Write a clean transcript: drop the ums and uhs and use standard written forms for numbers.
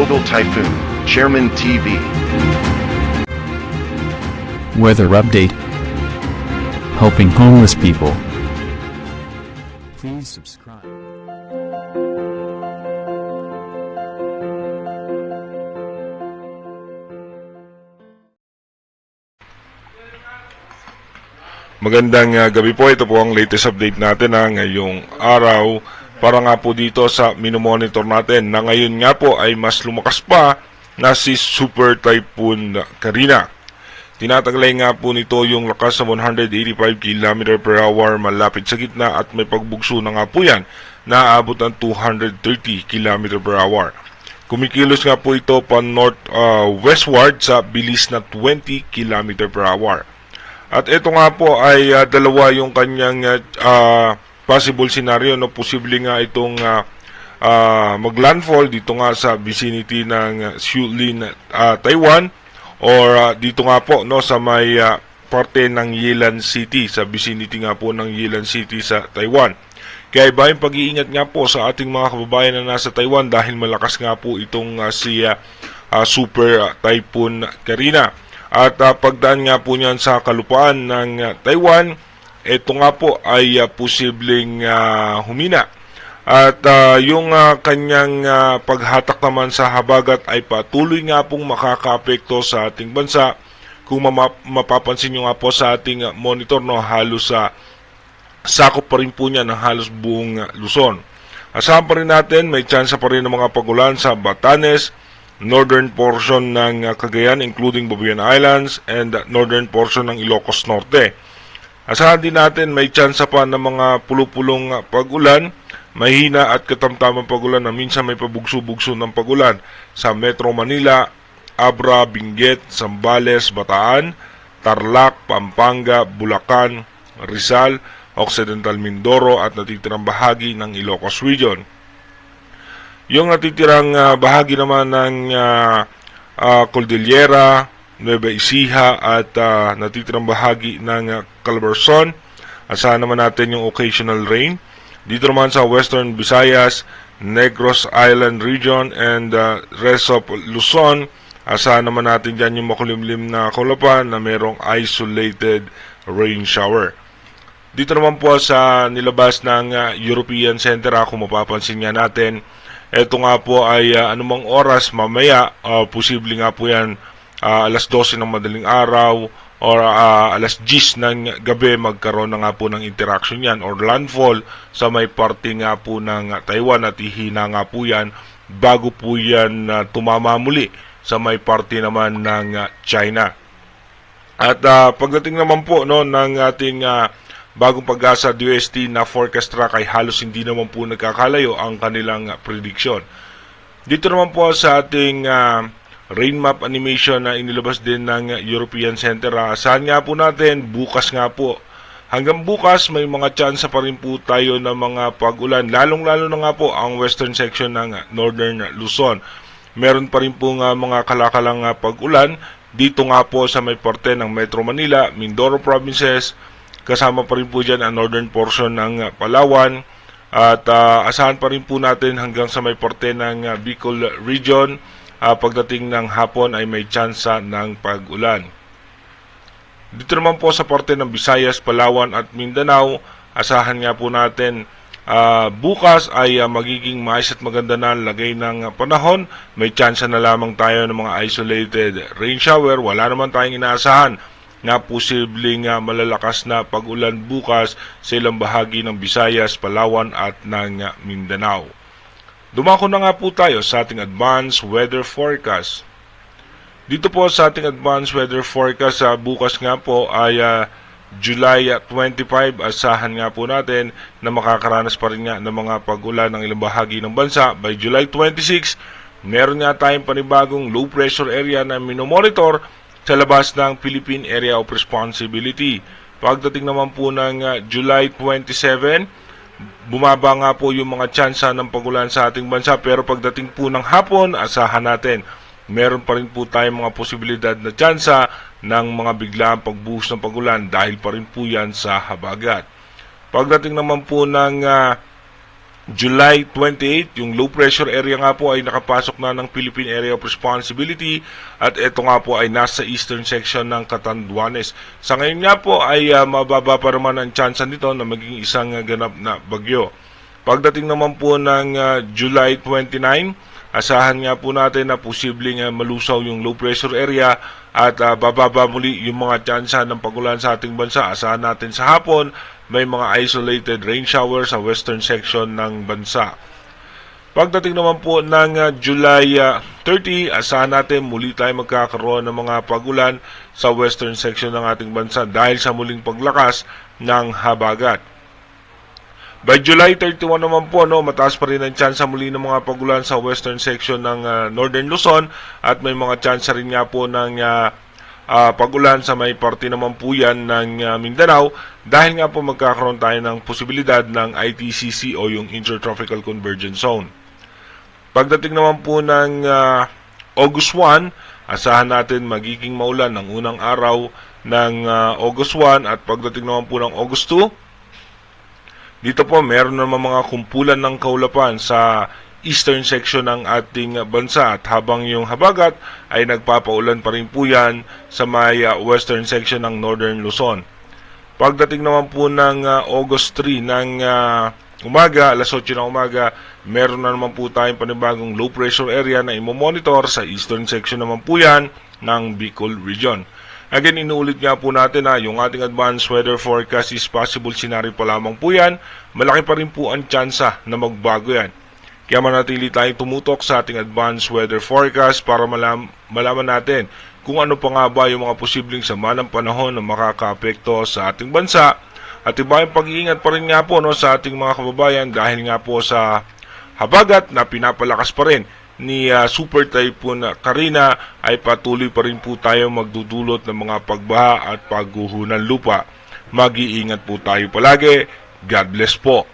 Global Typhoon, Chairman TV. Weather update. Helping homeless people. Please subscribe. Magandang gabi po, ito po ang latest update natin ngayong araw para nga po dito sa minomonitor natin na ngayon nga po ay mas lumakas pa na si Super Typhoon Karina. Tinataglay nga po nito yung lakas sa 185 km per hour malapit sa gitna at may pagbugso na nga po yan na aabot ng 230 km per hour. Kumikilos nga po ito pa north-westward sa bilis na 20 km per hour. At ito nga po ay dalawa yung kanyang possible scenario, no? Posible nga itong maglandfall dito nga sa vicinity ng Xiulin, Taiwan, or dito nga po, no, sa may parte ng Yilan City, sa vicinity nga po ng Yilan City sa Taiwan. Kaya iba yung pag-iingat nga po sa ating mga kababayan na nasa Taiwan dahil malakas nga po itong si Super Typhoon Karina. At pagdaan nga po niyan sa kalupaan ng Taiwan, ito nga po ay posibleng humina. At yung kanyang paghatak naman sa habagat ay patuloy nga pong makakaapekto sa ating bansa. Kung mapapansin nyo nga po sa ating monitor, no, halos sakop pa rin po niya ng halos buong Luzon. Asahan pa rin natin, may tsansa pa rin ng mga pagulan sa Batanes, northern portion ng Cagayan including Babuyan Islands and northern portion ng Ilocos Norte. Asahan din natin may tsansa pa ng mga pulupulong pagulan, mahina at katamtamang pagulan na minsan may pabugso-bugso ng pagulan sa Metro Manila, Abra, Benguet, Zambales, Bataan, Tarlac, Pampanga, Bulacan, Rizal, Occidental Mindoro at natitirang bahagi ng Ilocos Region. Yung natitirang bahagi naman ng Cordillera, Nueva Ecija at natitirang bahagi ng Calabarzon, asahan naman natin yung occasional rain. Dito naman sa Western Visayas, Negros Island Region and rest of Luzon, asahan naman natin dyan yung makulimlim na kulapan na merong isolated rain shower. Dito naman po sa nilabas ng European Center, kung mapapansin nga natin, ito nga po ay anumang oras mamaya, posible nga po yan alas 12 ng madaling araw or alas 10 ng gabi magkaroon na nga po ng interaction yan or landfall sa may parte nga po ng Taiwan at ihina nga po yan bago po yan tumama muli sa may parte naman ng China. At pagdating naman po, no, ng ating bagong Pag-asa DOST na forecast track ay halos hindi naman po nagkakalayo ang kanilang prediction. Dito naman po sa ating rain map animation na inilabas din ng European Center, saan nga po natin bukas nga po. Hanggang bukas may mga tsansa pa rin po tayo ng mga pag-ulan, lalong-lalo na nga po ang western section ng Northern Luzon. Meron pa rin po mga kalakalang pag-ulan dito nga po sa may parte ng Metro Manila, Mindoro Provinces. Kasama pa rin po dyan ang northern portion ng Palawan at asahan pa rin po natin hanggang sa may parte ng Bicol Region. Pagdating ng hapon ay may tsansa ng pag-ulan. Dito naman po sa parte ng Visayas, Palawan at Mindanao, asahan nga po natin bukas ay magiging maayos at maganda na lagay ng panahon. May tsansa na lamang tayo ng mga isolated rain shower. Wala naman tayong inaasahan na posibleng malalakas na pag-ulan bukas sa ilang bahagi ng Visayas, Palawan at ng Mindanao. Dumako na nga po tayo sa ating advanced weather forecast. Dito po sa ating advanced weather forecast, bukas nga po ay July 25, asahan nga po natin na makakaranas pa rin nga ng mga pag-ulan ng ilang bahagi ng bansa. By July 26, meron nga tayong panibagong low pressure area na minomonitor sa labas ng Philippine Area of Responsibility. Pagdating naman po ng July 27, bumaba nga po yung mga tsansa ng pagulan sa ating bansa, pero pagdating po ng hapon, asahan natin meron pa rin po tayong mga posibilidad na tsansa ng mga biglaang pagbuhos ng pagulan dahil pa rin po yan sa habagat. Pagdating naman po ng July 28, yung low pressure area nga po ay nakapasok na ng Philippine Area of Responsibility at ito nga po ay nasa eastern section ng Catanduanes. Sa ngayon nga po ay mababa pa naman ang tsansa nito na maging isang ganap na bagyo. Pagdating naman po ng July 29, asahan nga po natin na posibleng malusaw yung low pressure area at bababa muli yung mga tsansa ng pagulan sa ating bansa. Asahan natin sa hapon may mga isolated rain showers sa western section ng bansa. Pagdating naman po ng July 30, asahan natin muli tayo magkakaroon ng mga pagulan sa western section ng ating bansa dahil sa muling paglakas ng habagat. By July 31 naman po, mataas pa rin ang tsansa muli ng mga pagulan sa western section ng Northern Luzon at may mga tsansa rin nga po ng pagulan sa may parte naman po yan ng Mindanao dahil nga po magkakaroon tayo ng posibilidad ng ITCZ o yung Intertropical Convergence Zone. Pagdating naman po ng August 1, asahan natin magiging maulan ng unang araw ng August 1 at pagdating naman po ng August 2, dito po meron naman mga kumpulan ng kaulapan sa eastern section ng ating bansa at habang yung habagat ay nagpapaulan pa rin po yan sa may western section ng Northern Luzon. Pagdating naman po ng August 3 ng umaga, alas 8 ng umaga, meron na naman po tayong panibagong low pressure area na imomonitor sa eastern section naman po yan ng Bicol region. Again, inuulit nga po natin na yung ating advanced weather forecast is possible scenario pa lamang po yan. Malaki pa rin po ang tsansa na magbago yan. Kaya manatili tayong tumutok sa ating advanced weather forecast para malaman natin kung ano pa nga ba yung mga posibleng sama ng panahon na makakaapekto sa ating bansa. At iba yung pag-iingat pa rin nga po sa ating mga kababayan dahil nga po sa habagat na pinapalakas pa rin ni Super Typhoon Karina ay patuloy pa rin po tayo magdudulot ng mga pagbaha at pagguho ng lupa. Mag-iingat po tayo palagi. God bless po.